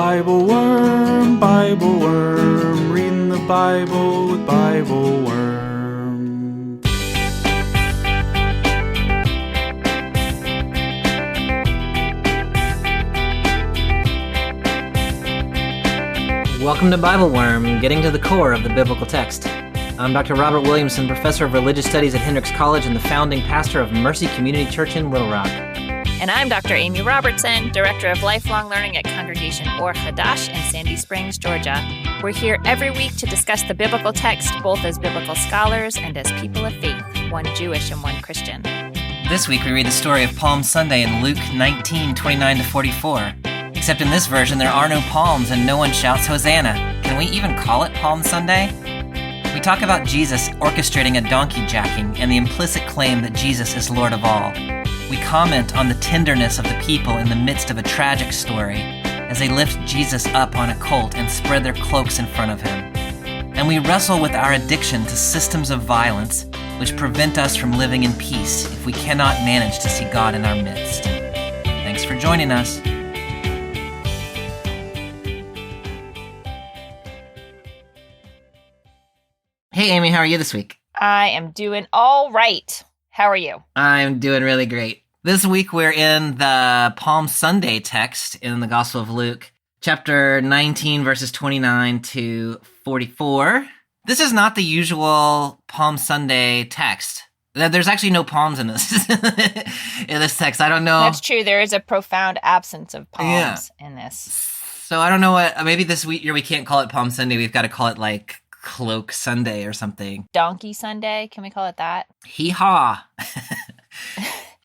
BibleWorm, BibleWorm, reading the Bible with BibleWorm. Welcome to BibleWorm, getting to the core of the biblical text. I'm Dr. Robert Williamson, professor of religious studies at Hendrix College and the founding pastor of Mercy Community Church in Little Rock. And I'm Dr. Amy Robertson, Director of Lifelong Learning at Congregation Or Hadash in Sandy Springs, Georgia. We're here every week to discuss the biblical text, both as biblical scholars and as people of faith, one Jewish and one Christian. This week we read the story of Palm Sunday in Luke 19:29-44. Except in this version, there are no palms and no one shouts Hosanna. Can we even call it Palm Sunday? We talk about Jesus orchestrating a donkey jacking and the implicit claim that Jesus is Lord of all. We comment on the tenderness of the people in the midst of a tragic story as they lift Jesus up on a colt and spread their cloaks in front of him. And we wrestle with our addiction to systems of violence which prevent us from living in peace if we cannot manage to see God in our midst. Thanks for joining us. Hey, Amy, how are you this week? I am doing all right. How are you? I'm doing really great. This week we're in the Palm Sunday text in the Gospel of Luke, chapter 19, verses 29-44. This is not the usual Palm Sunday text. There's actually no palms in this text. I don't know. That's true. There is a profound absence of palms in this. So I don't know what, maybe this week we can't call it Palm Sunday. We've got to call it like Cloak Sunday or something. Donkey Sunday, can we call it that? Hee-haw.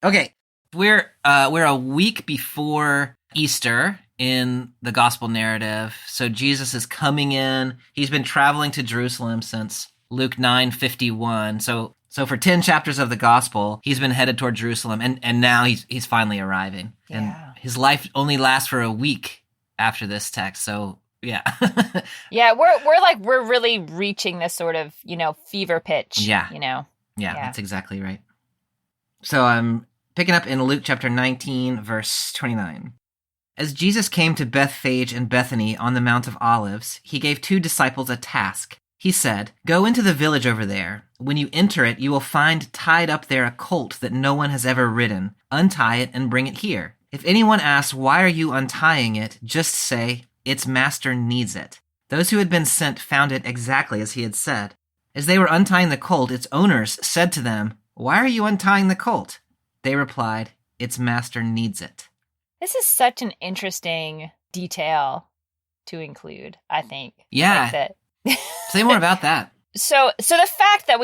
Okay, we're a week before Easter in the gospel narrative. So Jesus is coming in. He's been traveling to Jerusalem since Luke 9:51. So for 10 chapters of the gospel, he's been headed toward Jerusalem, and now he's finally arriving. Yeah. And his life only lasts for a week after this text. So yeah. Yeah, we're really reaching this sort of, fever pitch. Yeah. Yeah, That's exactly right. So I'm picking up in Luke chapter 19, verse 29. As Jesus came to Bethphage and Bethany on the Mount of Olives, he gave 2 disciples a task. He said, "Go into the village over there. When you enter it, you will find tied up there a colt that no one has ever ridden. Untie it and bring it here. If anyone asks, 'Why are you untying it?' just say, 'Its master needs it.'" Those who had been sent found it exactly as he had said. As they were untying the colt, its owners said to them, "Why are you untying the colt?" They replied, "Its master needs it." This is such an interesting detail to include, I think. Yeah. Say more about that. So the fact that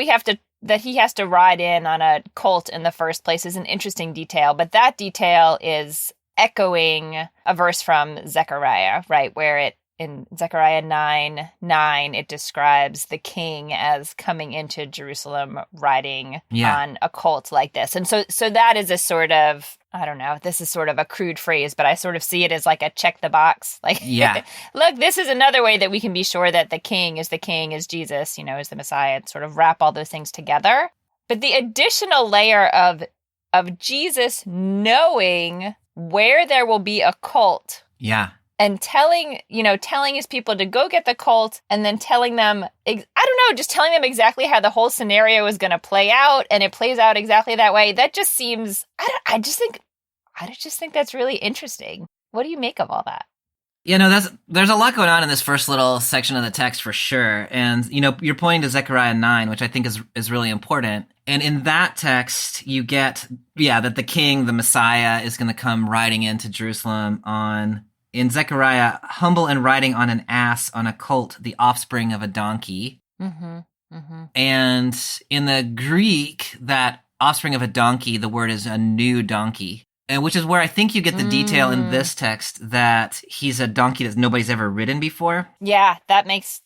he has to ride in on a colt in the first place is an interesting detail, but that detail is echoing a verse from Zechariah, right, where in Zechariah 9:9, it describes the king as coming into Jerusalem riding on a colt like this. And so that is a sort of, I don't know, this is sort of a crude phrase, but I sort of see it as like a check the box. Like, look, this is another way that we can be sure that the king, is Jesus, is the Messiah, and sort of wrap all those things together. But the additional layer of Jesus knowing where there will be a colt. Yeah. And telling his people to go get the colt, and then telling them, just telling them exactly how the whole scenario is going to play out, and it plays out exactly that way. That just seems, I just think that's really interesting. What do you make of all that? There's a lot going on in this first little section of the text for sure. And, you're pointing to Zechariah 9, which I think is really important. And in that text, you get, that the king, the Messiah, is going to come riding into Jerusalem in Zechariah, humble and riding on an ass, on a colt, the offspring of a donkey. Mm-hmm, mm-hmm. And in the Greek, that offspring of a donkey, the word is a new donkey. And which is where I think you get the detail in this text that he's a donkey that nobody's ever ridden before. Yeah, that makes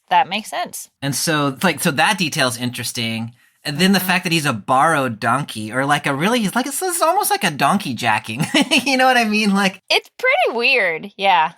sense. And so that detail's interesting. And then the fact that he's a borrowed donkey, or it's almost like a donkey jacking. You know what I mean? Like, it's pretty weird. Yeah.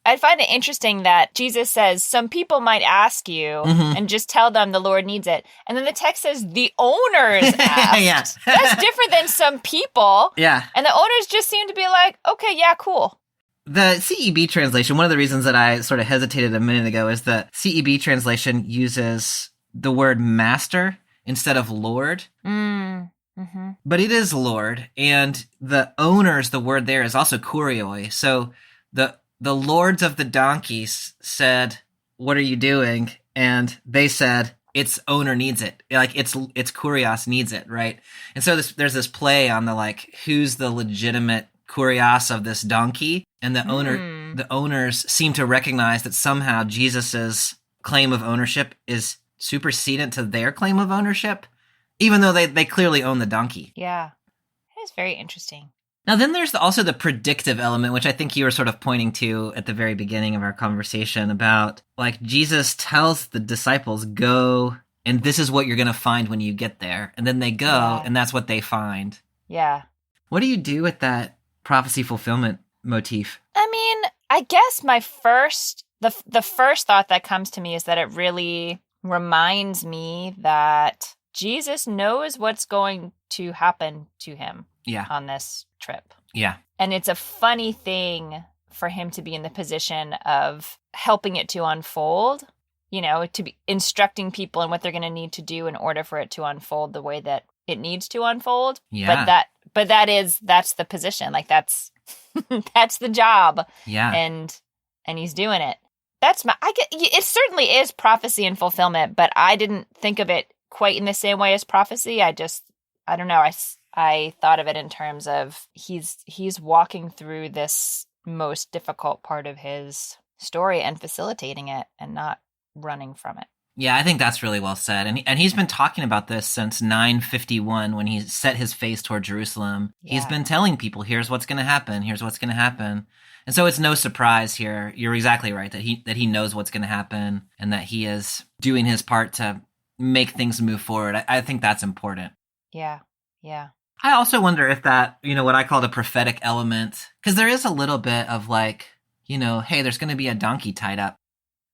I find it interesting that Jesus says, some people might ask you, and just tell them the Lord needs it. And then the text says, the owners asked. Yeah. That's different than some people. Yeah. And the owners just seem to be like, okay, yeah, cool. The CEB translation, one of the reasons that I sort of hesitated a minute ago is the CEB translation uses the word master instead of Lord. Mm-hmm. But it is Lord, and the owners, the word there is also kurioi. So the lords of the donkeys said, "What are you doing?" And they said, "Its owner needs it. Like its kurios needs it, right?" And so there's this play on the like who's the legitimate kurios of this donkey, and the owners seem to recognize that somehow Jesus's claim of ownership is supersedent to their claim of ownership, even though they clearly own the donkey. Yeah. It is very interesting. Now, then there's also the predictive element, which I think you were sort of pointing to at the very beginning of our conversation about, like, Jesus tells the disciples, go, and this is what you're going to find when you get there. And then they go, and that's what they find. Yeah. What do you do with that prophecy fulfillment motif? I mean, I guess my first, the first thought that comes to me is that it really reminds me that Jesus knows what's going to happen to him on this trip. Yeah. And it's a funny thing for him to be in the position of helping it to unfold, you know, to be instructing people in what they're going to need to do in order for it to unfold the way that it needs to unfold. Yeah. But that's the position. Like that's the job. Yeah. And he's doing it. It certainly is prophecy and fulfillment, but I didn't think of it quite in the same way as prophecy. I don't know. I thought of it in terms of he's walking through this most difficult part of his story and facilitating it and not running from it. Yeah, I think that's really well said. And he's been talking about this since 951 when he set his face toward Jerusalem. Yeah. He's been telling people, here's what's going to happen. Here's what's going to happen. And so it's no surprise here. You're exactly right that he knows what's going to happen and that he is doing his part to make things move forward. I think that's important. Yeah. Yeah. I also wonder if that, what I call the prophetic element, because there is a little bit of like, hey, there's going to be a donkey tied up.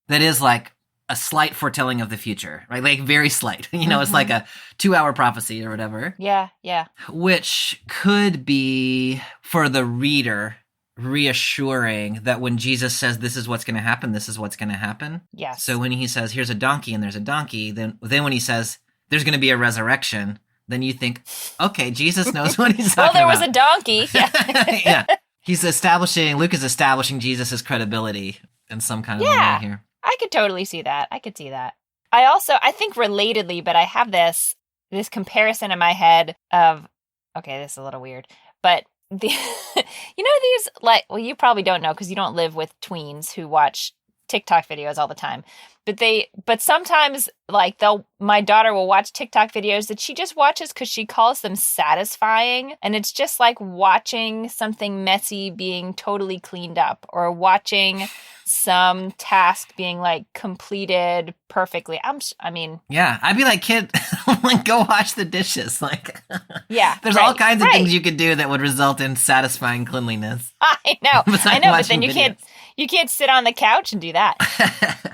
That is like a slight foretelling of the future, right? Like very slight, It's like a 2-hour prophecy or whatever. Yeah. Yeah. Which could be for the reader reassuring that when Jesus says this is what's going to happen, this is what's going to happen. Yes. So when he says here's a donkey and there's a donkey, then when he says there's going to be a resurrection, then you think, okay, Jesus knows what he's talking about. Well, there was a donkey. Yeah. Yeah. Luke is establishing Jesus' credibility in some kind of way here. I could totally see that. I could see that. I think relatedly, but I have this comparison in my head of, okay, this is a little weird, but these, like, well, you probably don't know because you don't live with tweens who watch TikTok videos all the time. But sometimes like my daughter will watch TikTok videos that she just watches because she calls them satisfying. And it's just like watching something messy being totally cleaned up or watching some task being like completed perfectly. Yeah, I'd be like, kid, like go wash the dishes. Like, yeah, there's all kinds of things you could do that would result in satisfying cleanliness. I know, but then you can't sit on the couch and do that.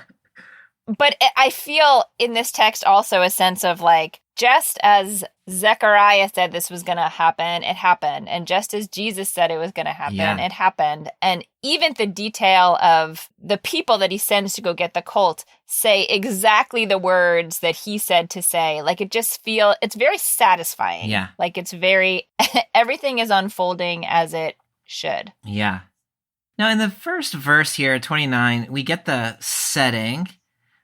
But I feel in this text also a sense of like, just as Zechariah said this was going to happen, it happened. And just as Jesus said it was going to happen, it happened. And even the detail of the people that he sends to go get the colt say exactly the words that he said to say. Like it's very satisfying. Yeah. Like everything is unfolding as it should. Yeah. Now in the first verse here, 29, we get the setting,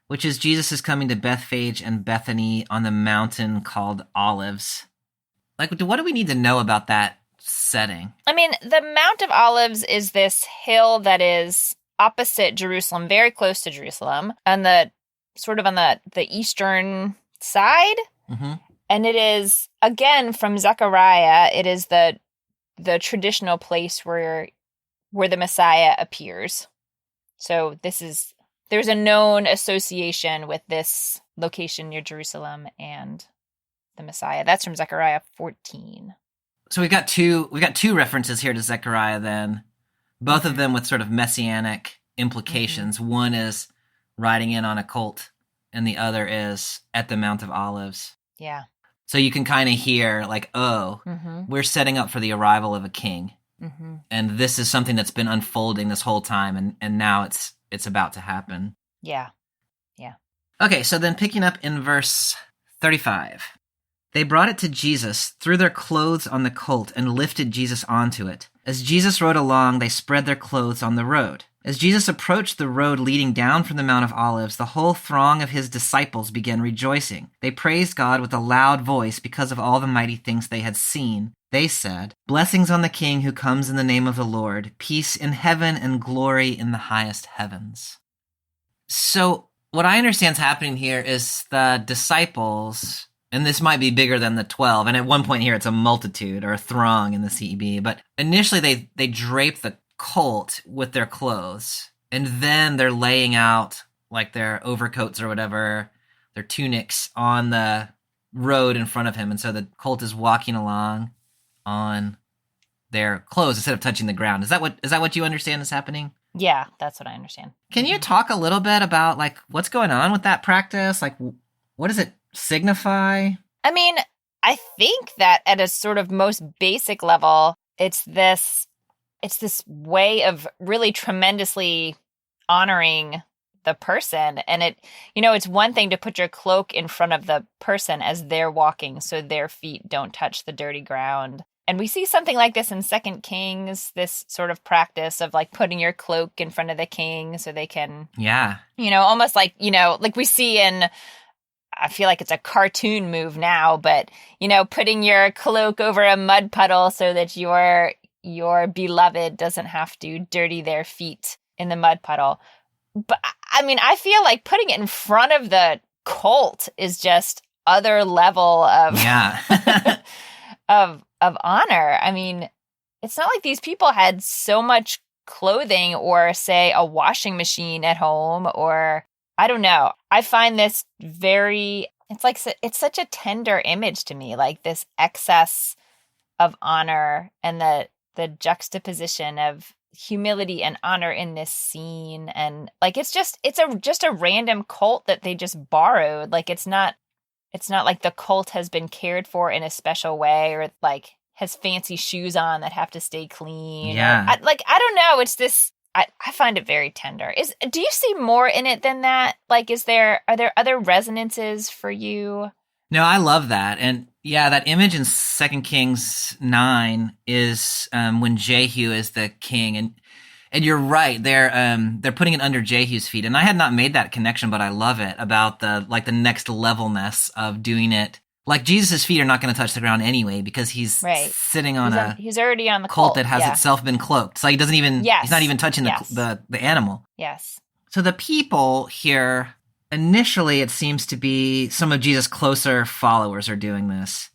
which is Jesus is coming to Bethphage and Bethany on the mountain called Olives. Like, what do we need to know about that setting? I mean, the Mount of Olives is this hill that is opposite Jerusalem, very close to Jerusalem, on the sort of on the eastern side. Mm-hmm. And it is, again, from Zechariah, it is the traditional place where the Messiah appears. So there's a known association with this location near Jerusalem and the Messiah. That's from Zechariah 14. So we got two references here to Zechariah then, both of them with sort of messianic implications. Mm-hmm. One is riding in on a colt, and the other is at the Mount of Olives. Yeah. So you can kind of hear like, we're setting up for the arrival of a king. And this is something that's been unfolding this whole time, and now it's about to happen. Yeah. Yeah. Okay, so then picking up in verse 35. They brought it to Jesus, threw their clothes on the colt, and lifted Jesus onto it. As Jesus rode along, they spread their clothes on the road. As Jesus approached the road leading down from the Mount of Olives, the whole throng of his disciples began rejoicing. They praised God with a loud voice because of all the mighty things they had seen. They said, "Blessings on the King who comes in the name of the Lord, peace in heaven and glory in the highest heavens." So what I understand is happening here is the disciples, and this might be bigger than the 12, and at one point here it's a multitude or a throng in the CEB, but initially they drape the colt with their clothes, and then they're laying out like their overcoats or whatever, their tunics on the road in front of him, and so the colt is walking along on their clothes instead of touching the ground. Is that what you understand is happening? Yeah, that's what I understand. Can you talk a little bit about like what's going on with that practice? Like, what does it signify? I mean, I think that at a sort of most basic level, it's this way of really tremendously honoring the person. And it's one thing to put your cloak in front of the person as they're walking so their feet don't touch the dirty ground. And we see something like this in 2 Kings, this sort of practice of like putting your cloak in front of the king so they can, almost like, like we see in, I feel like it's a cartoon move now, but, putting your cloak over a mud puddle so that your beloved doesn't have to dirty their feet in the mud puddle. But I mean, I feel like putting it in front of the colt is just other level of of honor. I mean, it's not like these people had so much clothing or, say, a washing machine at home, or I don't know. I find this it's such a tender image to me, like this excess of honor and the juxtaposition of humility and honor in this scene. And like it's just a random colt that they just borrowed. Like it's not like the colt has been cared for in a special way or like has fancy shoes on that have to stay clean. Yeah. I don't know. It's this, I find it very tender. Do you see more in it than that? Like, are there other resonances for you? No, I love that. And yeah, that image in 2 Kings 9 is when Jehu is the king. And you're right. They're putting it under Jehu's feet. And I had not made that connection, but I love it about the next levelness of doing it. Like Jesus' feet are not going to touch the ground anyway because he's sitting on he's already on the colt that has itself been cloaked. So he doesn't even he's not even touching the animal. Yes. So the people here, initially it seems to be some of Jesus' closer followers are doing this.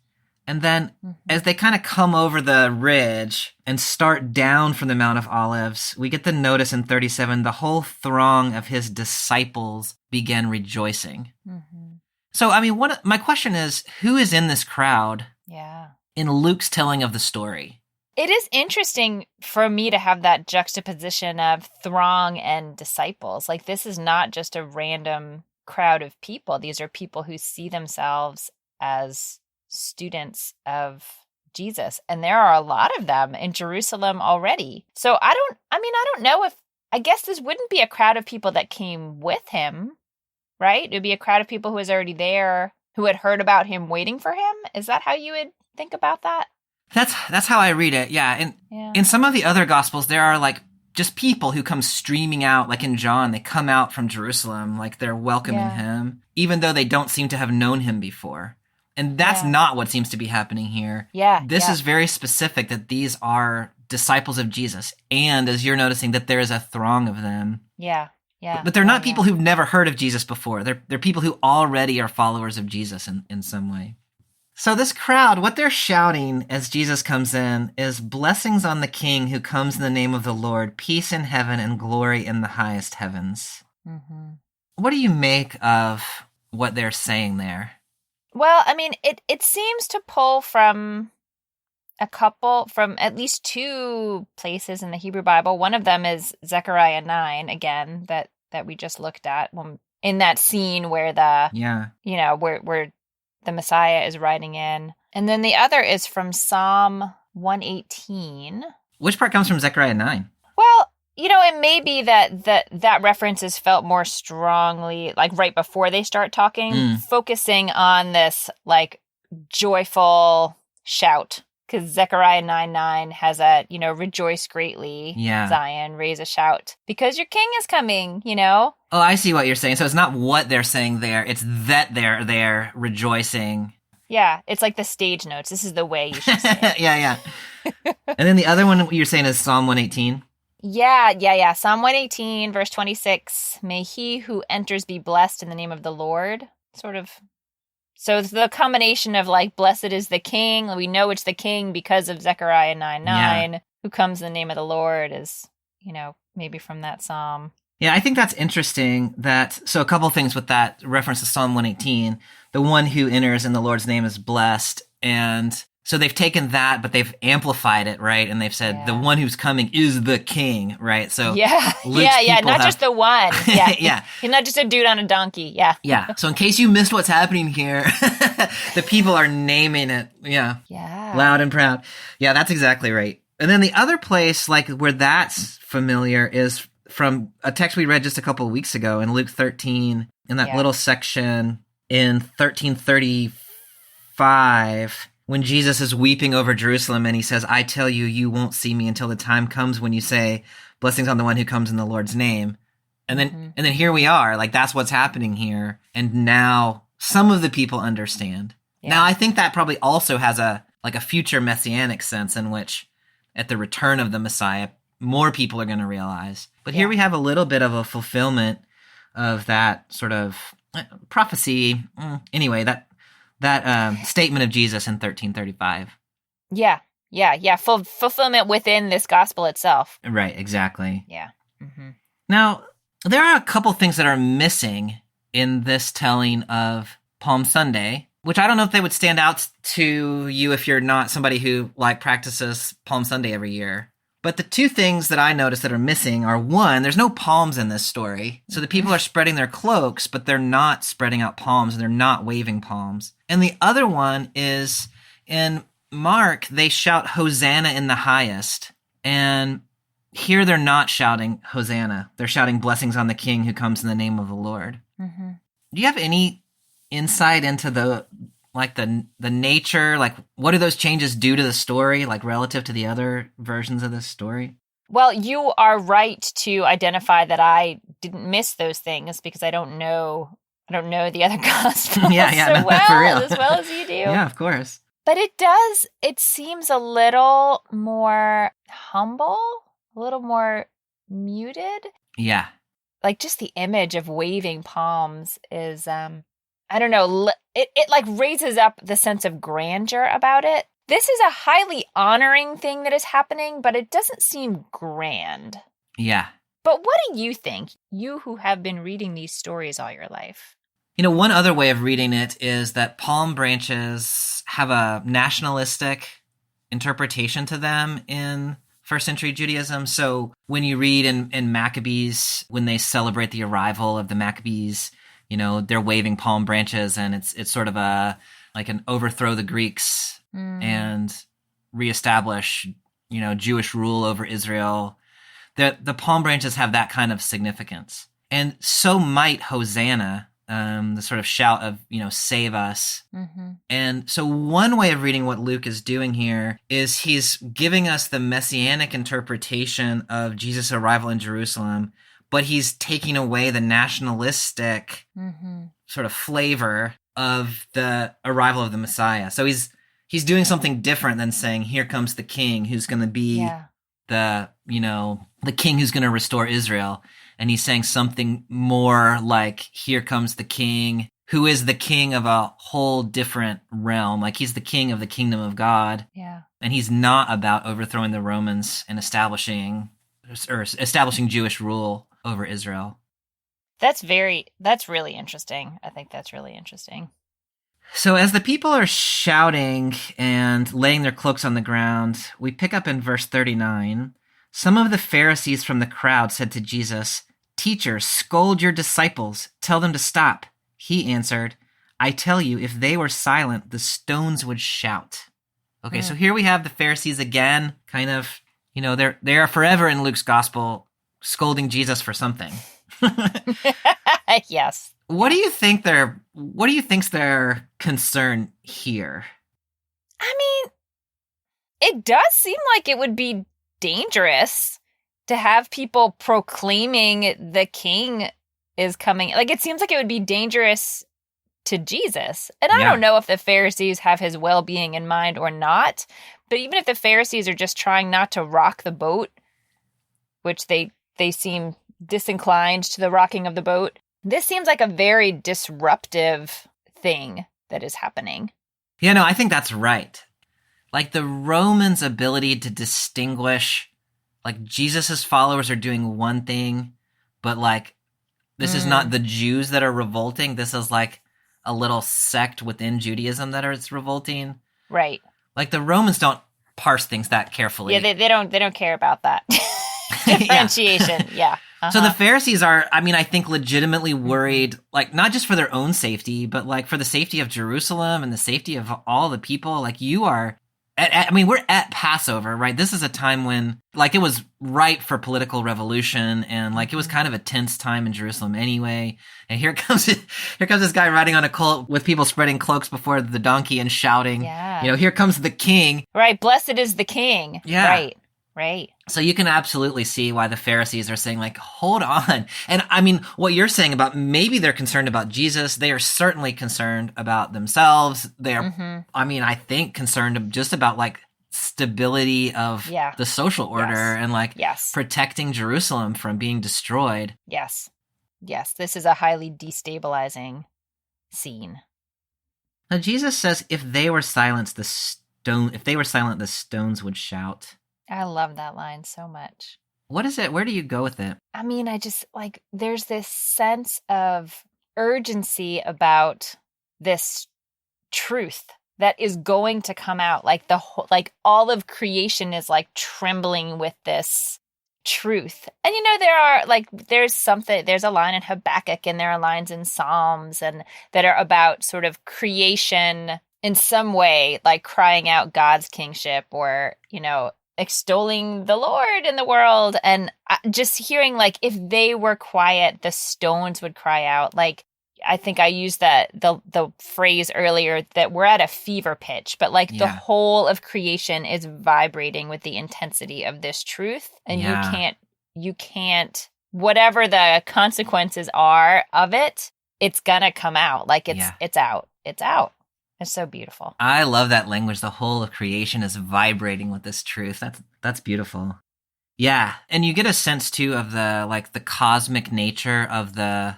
And then as they kind of come over the ridge and start down from the Mount of Olives, we get the notice in 37, the whole throng of his disciples began rejoicing. Mm-hmm. So, I mean, my question is, who is in this crowd in Luke's telling of the story? It is interesting for me to have that juxtaposition of throng and disciples. Like, this is not just a random crowd of people. These are people who see themselves as students of Jesus. And there are a lot of them in Jerusalem already. So I don't know I guess this wouldn't be a crowd of people that came with him, right? It would be a crowd of people who was already there, who had heard about him waiting for him. Is that how you would think about that? That's how I read it. Yeah. And in some of the other gospels, there are like just people who come streaming out, like in John, they come out from Jerusalem, like they're welcoming him, even though they don't seem to have known him before. And that's not what seems to be happening here. Yeah. This is very specific that these are disciples of Jesus. And as you're noticing, that there is a throng of them. Yeah. Yeah. But they're not people who've never heard of Jesus before. They're people who already are followers of Jesus in some way. So this crowd, what they're shouting as Jesus comes in is blessings on the King who comes in the name of the Lord, peace in heaven and glory in the highest heavens. Mm-hmm. What do you make of what they're saying there? Well, I mean, it seems to pull from at least two places in the Hebrew Bible. One of them is Zechariah 9, again, that we just looked at in that scene where where the Messiah is riding in. And then the other is from Psalm 118. Which part comes from Zechariah 9? Well, it may be that reference is felt more strongly, like right before they start talking, focusing on this like joyful shout. Because Zechariah 9:9 has a, rejoice greatly, Zion, raise a shout, because your king is coming, Oh, I see what you're saying. So it's not what they're saying there, it's that they're there rejoicing. Yeah, it's like the stage notes. This is the way you should say it. Yeah. And then the other one you're saying is Psalm 118? Yeah. Psalm 118, verse 26. May he who enters be blessed in the name of the Lord. Sort of. So it's the combination of like, blessed is the king. We know it's the king because of Zechariah 9:9. Yeah. Who comes in the name of the Lord is, maybe from that psalm. Yeah, I think that's interesting so a couple things with that reference to Psalm 118. The one who enters in the Lord's name is blessed. And so they've taken that, but they've amplified it, right? And they've said the one who's coming is the king, right? So not just the one. Yeah. Yeah. He's not just a dude on a donkey. Yeah. Yeah. So in case you missed what's happening here, the people are naming it. Yeah. Loud and proud. Yeah, that's exactly right. And then the other place, like where that's familiar, is from a text we read just a couple of weeks ago in Luke 13, in that little section in 13:35, when Jesus is weeping over Jerusalem and he says, I tell you, you won't see me until the time comes when you say, blessings on the one who comes in the Lord's name. And then here we are, like that's what's happening here. And now some of the people understand. Yeah. Now I think that probably also has a future messianic sense in which at the return of the Messiah, more people are going to realize. But here we have a little bit of a fulfillment of that sort of prophecy. Anyway, that statement of Jesus in 13:35. Yeah. Fulfillment within this gospel itself. Right, exactly. Yeah. Mm-hmm. Now, there are a couple things that are missing in this telling of Palm Sunday, which I don't know if they would stand out to you if you're not somebody who practices Palm Sunday every year. But the two things that I noticed that are missing are, one, there's no palms in this story. So the people are spreading their cloaks, but they're not spreading out palms and they're not waving palms. And the other one is in Mark, they shout Hosanna in the highest. And here they're not shouting Hosanna. They're shouting blessings on the king who comes in the name of the Lord. Mm-hmm. Do you have any insight into the nature, what do those changes do to the story, relative to the other versions of this story? Well, you are right to identify that I didn't miss those things because I don't know the other gospels as well as you do. Yeah, of course. But it seems a little more humble, a little more muted. Yeah. Like just the image of waving palms is, I don't know, it raises up the sense of grandeur about it. This is a highly honoring thing that is happening, but it doesn't seem grand. Yeah. But what do you think, you who have been reading these stories all your life? One other way of reading it is that palm branches have a nationalistic interpretation to them in first century Judaism. So when you read in Maccabees, when they celebrate the arrival of the Maccabees, they're waving palm branches, and it's sort of an overthrow the Greeks and reestablish, Jewish rule over Israel. The palm branches have that kind of significance. And so might Hosanna, the sort of shout of, save us. Mm-hmm. And so one way of reading what Luke is doing here is he's giving us the messianic interpretation of Jesus' arrival in Jerusalem, but he's taking away the nationalistic sort of flavor of the arrival of the Messiah. So he's doing something different than saying, here comes the king who's going to be the king who's going to restore Israel. And he's saying something more like, here comes the king who is the king of a whole different realm. Like he's the king of the kingdom of God. Yeah. And he's not about overthrowing the Romans and establishing Jewish rule over Israel. That's really interesting. I think that's really interesting. So as the people are shouting and laying their cloaks on the ground, we pick up in verse 39. Some of the Pharisees from the crowd said to Jesus, "Teacher, scold your disciples. Tell them to stop." He answered, "I tell you, if they were silent, the stones would shout." Okay, so here we have the Pharisees again, kind of They are forever in Luke's gospel scolding Jesus for something. Yes. What do you think's their concern here? I mean, it does seem like it would be dangerous to have people proclaiming the king is coming. Like, it seems like it would be dangerous to Jesus. And I don't know if the Pharisees have his well-being in mind or not, but even if the Pharisees are just trying not to rock the boat, which they seem disinclined to the rocking of the boat, this seems like a very disruptive thing that is happening. Yeah, no, I think that's right. Like, the Romans' ability to distinguish, like, Jesus's followers are doing one thing, but, like, this is not the Jews that are revolting. This is, like, a little sect within Judaism that is revolting. Right. Like, the Romans don't parse things that carefully. Yeah, they don't care about that differentiation. Yeah. So the Pharisees are, I think, legitimately worried, like, not just for their own safety, but, like, for the safety of Jerusalem and the safety of all the people. Like, we're at Passover, right? This is a time when, like, it was ripe for political revolution, and, like, it was kind of a tense time in Jerusalem anyway. And here comes this guy riding on a colt with people spreading cloaks before the donkey and shouting, here comes the king. Right, blessed is the king. Yeah. Right. So you can absolutely see why the Pharisees are saying, like, hold on. And what you're saying about maybe they're concerned about Jesus, they are certainly concerned about themselves. They are, I think, concerned just about, like, stability of the social order and, like, protecting Jerusalem from being destroyed. Yes, this is a highly destabilizing scene. Now, Jesus says if they were silent, the stones would shout. I love that line so much. What is it? Where do you go with it? I just, like, there's this sense of urgency about this truth that is going to come out. Like, all of creation is, like, trembling with this truth. And, there's a line in Habakkuk, and there are lines in Psalms and that are about sort of creation in some way, like crying out God's kingship or, extolling the Lord in the world. And just hearing, like, if they were quiet, the stones would cry out. Like, I think I used the phrase earlier that we're at a fever pitch, but, like, the whole of creation is vibrating with the intensity of this truth. And you can't, whatever the consequences are of it, it's gonna come out. Like, it's out. It's so beautiful. I love that language. The whole of creation is vibrating with this truth. That's beautiful. Yeah, and you get a sense too of the cosmic nature of the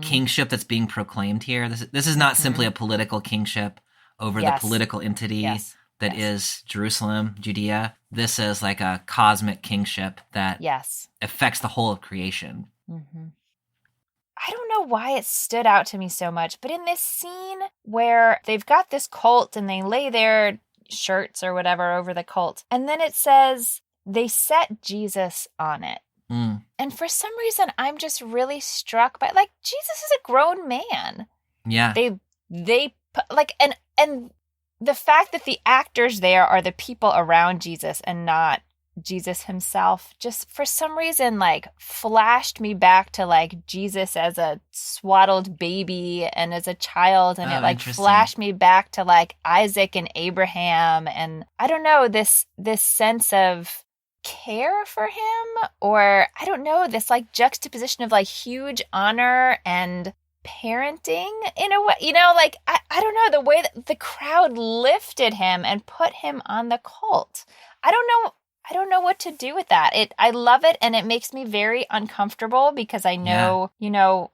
kingship that's being proclaimed here. This is not simply a political kingship over the political entity that is Jerusalem, Judea. This is like a cosmic kingship that affects the whole of creation. Mm-hmm. I don't know why it stood out to me so much, but in this scene where they've got this colt and they lay their shirts or whatever over the colt, and then it says they set Jesus on it. And for some reason, I'm just really struck by, like, Jesus is a grown man. Yeah. They like, and the fact that the actors there are the people around Jesus and not Jesus himself, just for some reason, like, flashed me back to, like, Jesus as a swaddled baby and as a child, and it, like, flashed me back to, like, Isaac and Abraham, and I don't know, this sense of care for him, or I don't know, this, like, juxtaposition of, like, huge honor and parenting in a way, like, I don't know, the way that the crowd lifted him and put him on the colt. I don't know what to do with that. I love it, and it makes me very uncomfortable because I know,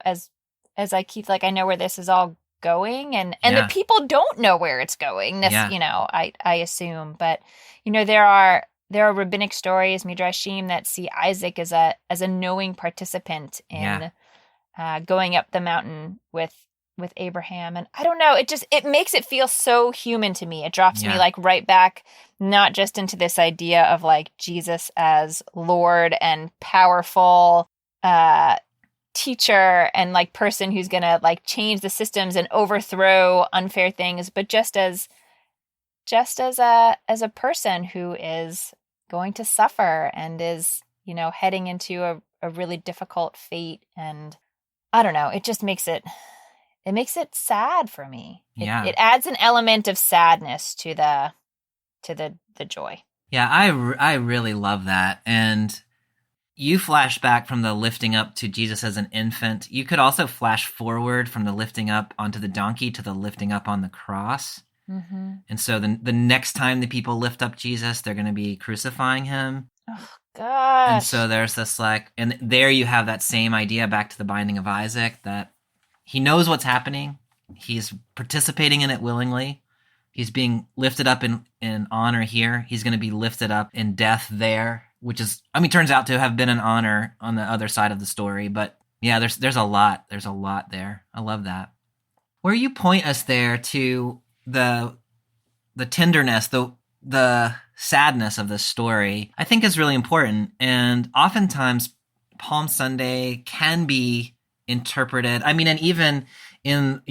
as I keep, like, I know where this is all going, and the people don't know where it's going. I assume, but there are rabbinic stories, midrashim, that see Isaac as a knowing participant in going up the mountain with Abraham. And I don't know, it makes it feel so human to me. It drops me, like, right back, not just into this idea of, like, Jesus as Lord and powerful teacher and, like, person who's gonna, like, change the systems and overthrow unfair things, but just as a person who is going to suffer and is, heading into a really difficult fate. And I don't know, it just makes it sad for me. Yeah. It adds an element of sadness to the joy. Yeah, I really love that. And you flash back from the lifting up to Jesus as an infant. You could also flash forward from the lifting up onto the donkey to the lifting up on the cross. Mm-hmm. And so the next time the people lift up Jesus, they're going to be crucifying him. Oh, gosh. And so there's this and there you have that same idea back to the binding of Isaac, that he knows what's happening. He's participating in it willingly. He's being lifted up in honor here. He's going to be lifted up in death there, which turns out to have been an honor on the other side of the story. But yeah, there's a lot. There's a lot there. I love that. Where you point us there to the tenderness, the sadness of this story, I think is really important. And oftentimes Palm Sunday can be interpreted. And even in,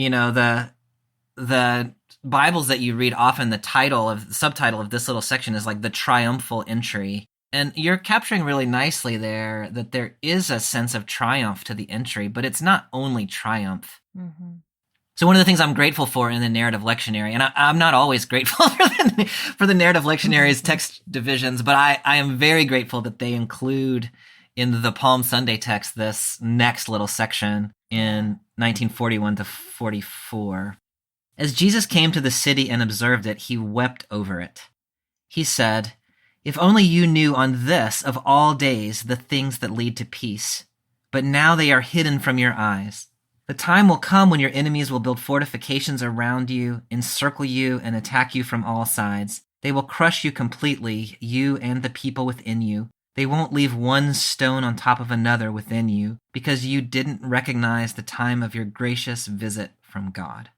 the Bibles that you read, often the subtitle of this little section is like the triumphal entry. And you're capturing really nicely there that there is a sense of triumph to the entry, but it's not only triumph. Mm-hmm. So one of the things I'm grateful for in the narrative lectionary, and I'm not always grateful for the narrative lectionary's text divisions, but I am very grateful that they include in the Palm Sunday text this next little section in 1941 to 44. As Jesus came to the city and observed it, he wept over it. He said, "If only you knew on this of all days the things that lead to peace, but now they are hidden from your eyes. The time will come when your enemies will build fortifications around you, encircle you, and attack you from all sides. They will crush you completely, you and the people within you. They won't leave one stone on top of another within you, because you didn't recognize the time of your gracious visit from God."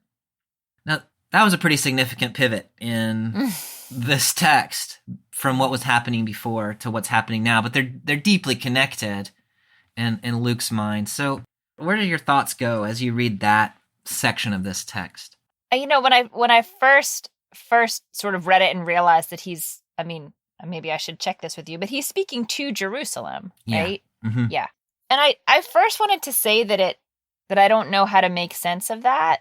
Now, that was a pretty significant pivot in this text from what was happening before to what's happening now, but they're deeply connected in Luke's mind. So where do your thoughts go as you read that section of this text? When I first sort of read it and realized that maybe I should check this with you, but he's speaking to Jerusalem, right? Mm-hmm. Yeah. And I first wanted to say that I don't know how to make sense of that,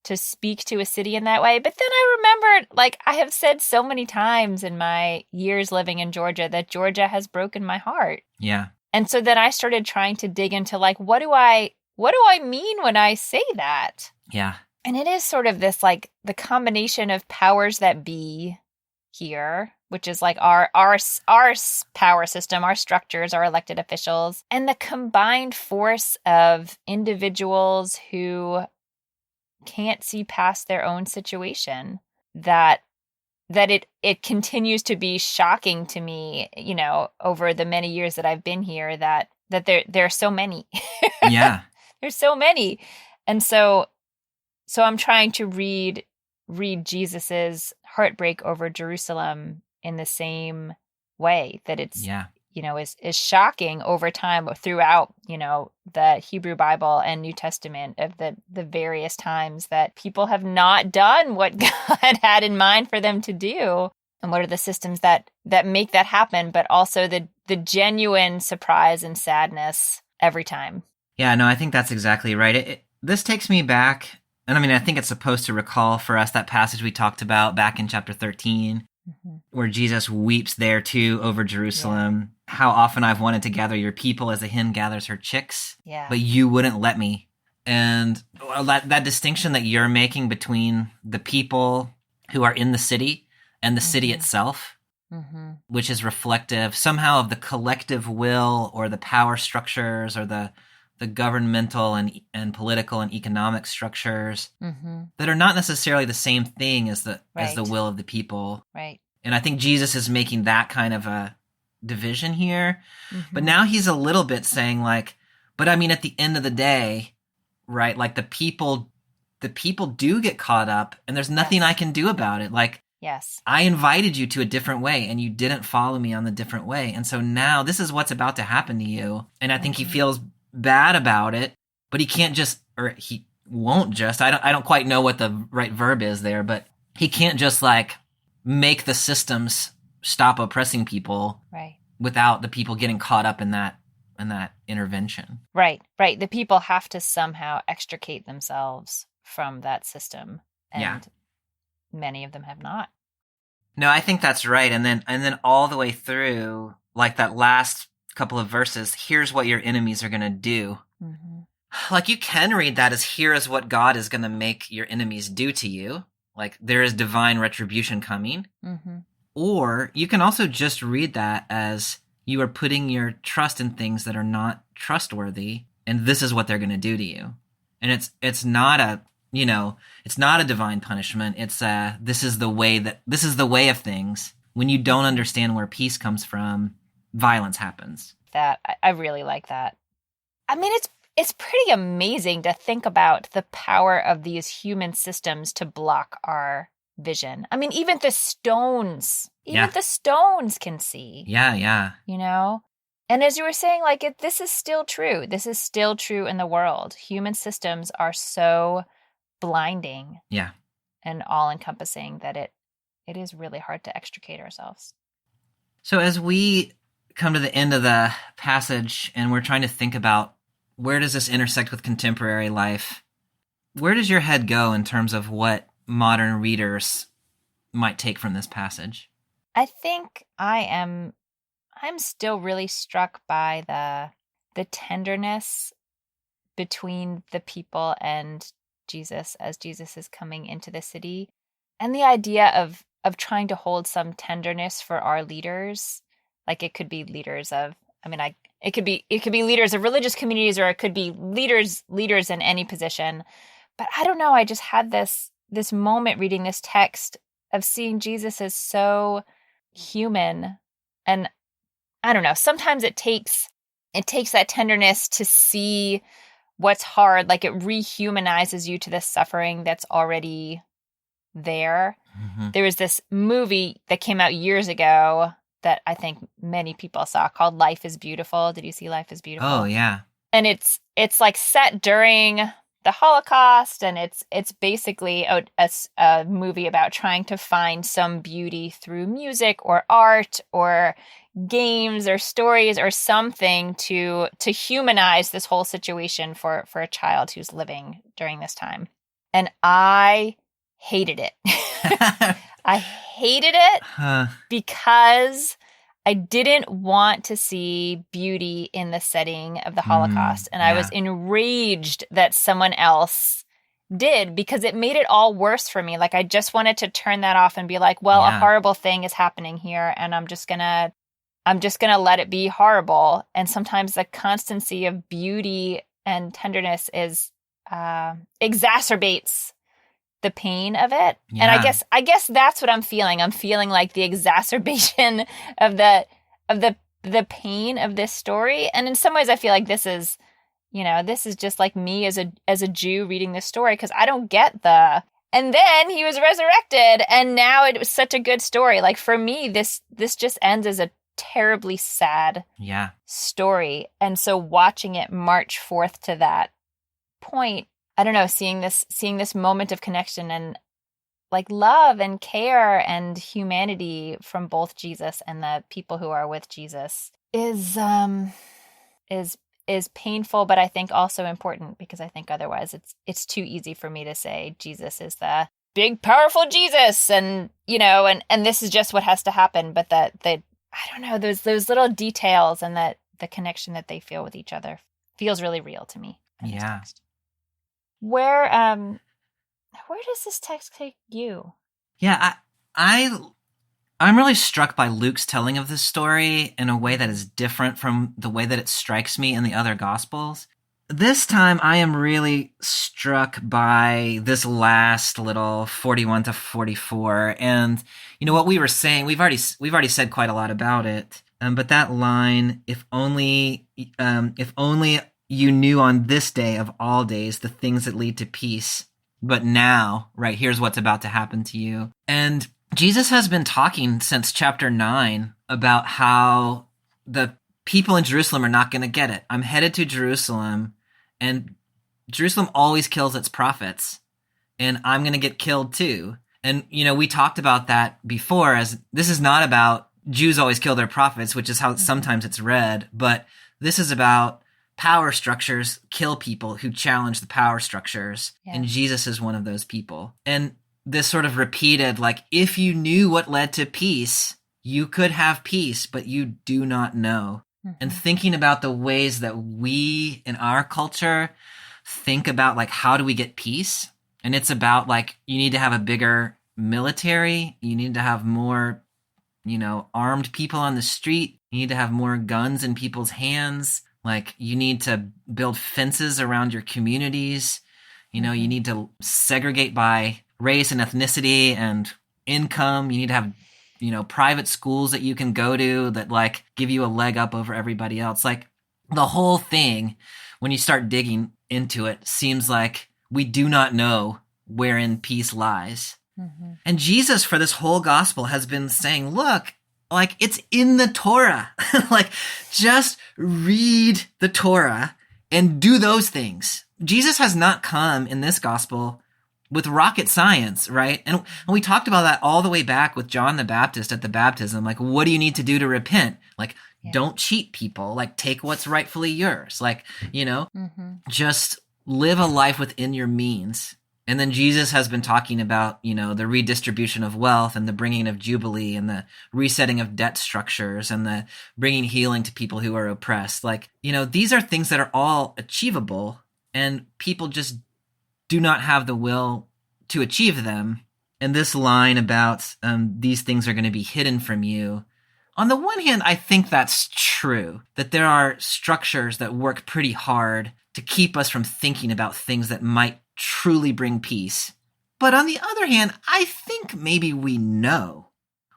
to speak to a city in that way. But then I remembered, I have said so many times in my years living in Georgia, that Georgia has broken my heart. Yeah. And so then I started trying to dig into what do I mean when I say that? Yeah. And it is sort of this the combination of powers that be here, which is our power system, our structures, our elected officials, and the combined force of individuals who can't see past their own situation, that it continues to be shocking to me, over the many years that I've been here, that there are so many. Yeah. There's so many. And so I'm trying to read Jesus's heartbreak over Jerusalem in the same way, that it's is shocking over time throughout, the Hebrew Bible and New Testament, of the various times that people have not done what God had in mind for them to do. And what are the systems that make that happen, but also the genuine surprise and sadness every time. Yeah, no, I think that's exactly right. This takes me back, and I think it's supposed to recall for us that passage we talked about back in chapter 13, where Jesus weeps there too over Jerusalem. Yeah. How often I've wanted to gather your people as a hen gathers her chicks, but you wouldn't let me. And that distinction that you're making between the people who are in the city and the city itself, which is reflective somehow of the collective will or the power structures or the governmental and political and economic structures that are not necessarily the same thing as the will of the people. Right. And I think Jesus is making that kind of a division here. But now he's a little bit saying but at the end of the day, right, the people do get caught up, and there's nothing I can do about it. Yes. I invited you to a different way, and you didn't follow me on the different way. And so now this is what's about to happen to you. And I think he feels bad about it, but he can't just, or he won't just, I don't quite know what the right verb is there, but he can't just make the systems stop oppressing people Right. without the people getting caught up in that intervention. Right. The people have to somehow extricate themselves from that system, and many of them have not. No, I think that's right. And then all the way through, like that last couple of verses, here's what your enemies are going to do. Mm-hmm. Like you can read that as here is what God is going to make your enemies do to you. Like there is divine retribution coming. Mm-hmm. Or you can also just read that as you are putting your trust in things that are not trustworthy, and this is what they're going to do to you. And it's not a, it's not a divine punishment. It's this is the way of things. When you don't understand where peace comes from, violence happens. That I really like that. I mean, it's pretty amazing to think about the power of these human systems to block our vision. I mean, even the stones can see. Yeah. And as you were saying, like this is still true. This is still true in the world. Human systems are so blinding, and all-encompassing that it is really hard to extricate ourselves. So as we come to the end of the passage and we're trying to think about where does this intersect with contemporary life, where does your head go in terms of what modern readers might take from this passage? I think I'm still really struck by the tenderness between the people and Jesus as Jesus is coming into the city, and the idea of trying to hold some tenderness for our leaders. Like it could be leaders of, it could be leaders of religious communities, or it could be leaders in any position. But I don't know, I just had this moment reading this text of seeing Jesus as so human. And I don't know, sometimes it takes that tenderness to see what's hard. Like it rehumanizes you to the suffering that's already there. Mm-hmm. There was this movie that came out years ago that I think many people saw called Life is Beautiful. Did you see Life is Beautiful? Oh, yeah. And it's like set during the Holocaust, and it's basically a movie about trying to find some beauty through music or art or games or stories or something to humanize this whole situation for a child who's living during this time. And I hated it. I hated it because I didn't want to see beauty in the setting of the Holocaust. And I was enraged that someone else did, because it made it all worse for me. Like I just wanted to turn that off and be like, well, a horrible thing is happening here, and I'm just gonna let it be horrible. And sometimes the constancy of beauty and tenderness is exacerbates the pain of it. Yeah. And I guess that's what I'm feeling. I'm feeling like the exacerbation of the pain of this story. And in some ways I feel like this is just like me as a Jew reading this story, because I don't get and then he was resurrected and now it was such a good story. Like for me, this just ends as a terribly sad story. And so watching it march forth to that point, I don't know, seeing this moment of connection and like love and care and humanity from both Jesus and the people who are with Jesus is painful, but I think also important, because I think otherwise it's too easy for me to say Jesus is the big powerful Jesus, and and this is just what has to happen. But that I don't know, those little details and that the connection that they feel with each other feels really real to me. Yeah. Where does this text take you? Yeah, I'm really struck by Luke's telling of this story in a way that is different from the way that it strikes me in the other Gospels. This time I am really struck by this last little 41 to 44. And what we were saying, we've already said quite a lot about it. But that line, if only you knew on this day of all days the things that lead to peace, but now, right, here's what's about to happen to you. And Jesus has been talking since chapter 9 about how the people in Jerusalem are not going to get it. I'm headed to Jerusalem, and Jerusalem always kills its prophets, and I'm going to get killed too. And, we talked about that before, as this is not about Jews always kill their prophets, which is how sometimes it's read. But this is about power structures kill people who challenge the power structures. Yeah. And Jesus is one of those people. And this sort of repeated, like, if you knew what led to peace, you could have peace, but you do not know. And thinking about the ways that we in our culture think about, like, how do we get peace? And it's about, like, you need to have a bigger military. You need to have more, armed people on the street. You need to have more guns in people's hands. Like, you need to build fences around your communities. You need to segregate by race and ethnicity and income. You need to have, private schools that you can go to that, like, give you a leg up over everybody else. Like, the whole thing, when you start digging into it, seems like we do not know wherein peace lies. And Jesus, for this whole gospel, has been saying, look, like, it's in the Torah. Like, just read the Torah and do those things. Jesus has not come in this gospel with rocket science, right? And we talked about that all the way back with John the Baptist at the baptism. Like, what do you need to do to repent? Like, don't cheat people. Like, take what's rightfully yours. Like, just live a life within your means. And then Jesus has been talking about, the redistribution of wealth and the bringing of jubilee and the resetting of debt structures and the bringing healing to people who are oppressed. Like, these are things that are all achievable, and people just do not have the will to achieve them. And this line about these things are going to be hidden from you. On the one hand, I think that's true, that there are structures that work pretty hard to keep us from thinking about things that might truly bring peace. But on the other hand, I think maybe we know.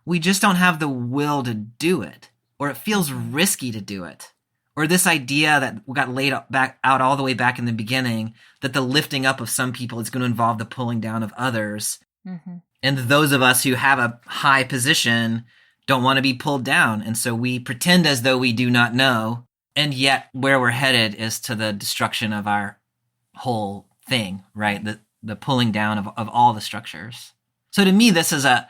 We just don't have the will to do it, or it feels risky to do it. Or this idea that got laid out all the way back in the beginning, that the lifting up of some people is going to involve the pulling down of others. And those of us who have a high position don't want to be pulled down. And so we pretend as though we do not know. And yet where we're headed is to the destruction of our whole thing, right? The pulling down of all the structures. So to me, this is a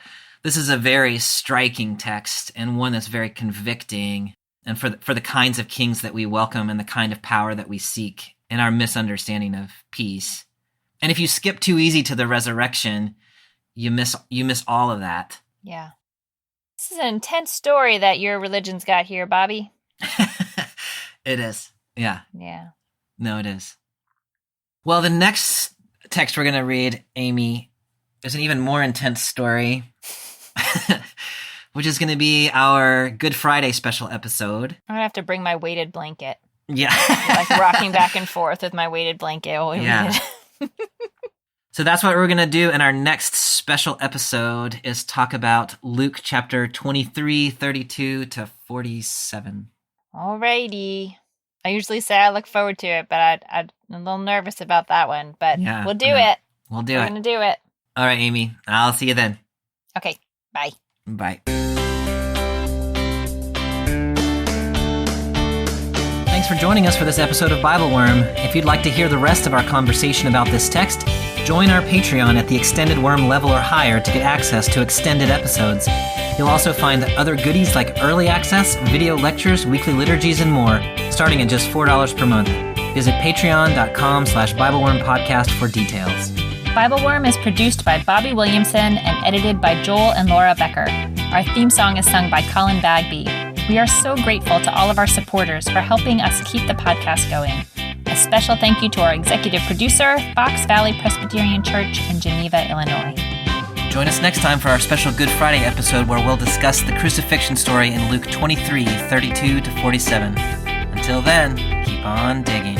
very striking text, and one that's very convicting, and for the kinds of kings that we welcome and the kind of power that we seek in our misunderstanding of peace. And if you skip too easy to the resurrection, you miss all of that. Yeah. This is an intense story that your religion's got here, Bobby. It is. Yeah. Yeah. No, it is. Well, the next text we're going to read, Amy, is an even more intense story, which is going to be our Good Friday special episode. I'm going to have to bring my weighted blanket. Yeah. Like rocking back and forth with my weighted blanket while we read it. So that's what we're going to do in our next special episode, is talk about Luke chapter 23, 32 to 47. Alrighty. I usually say I look forward to it, but I'm a little nervous about that one. But we'll do it. We'll do it. We're going to do it. All right, Amy. I'll see you then. Okay. Bye. Bye. Thanks for joining us for this episode of BibleWorm. If you'd like to hear the rest of our conversation about this text, join our Patreon at the Extended Worm level or higher to get access to extended episodes. You'll also find other goodies like early access, video lectures, weekly liturgies, and more, starting at just $4 per month. Visit patreon.com/BibleWorm podcast for details. BibleWorm is produced by Bobby Williamson and edited by Joel and Laura Becker. Our theme song is sung by Colin Bagby. We are so grateful to all of our supporters for helping us keep the podcast going. A special thank you to our executive producer, Fox Valley Presbyterian Church in Geneva, Illinois. Join us next time for our special Good Friday episode, where we'll discuss the crucifixion story in Luke 23, 32 to 47. Until then, keep on digging.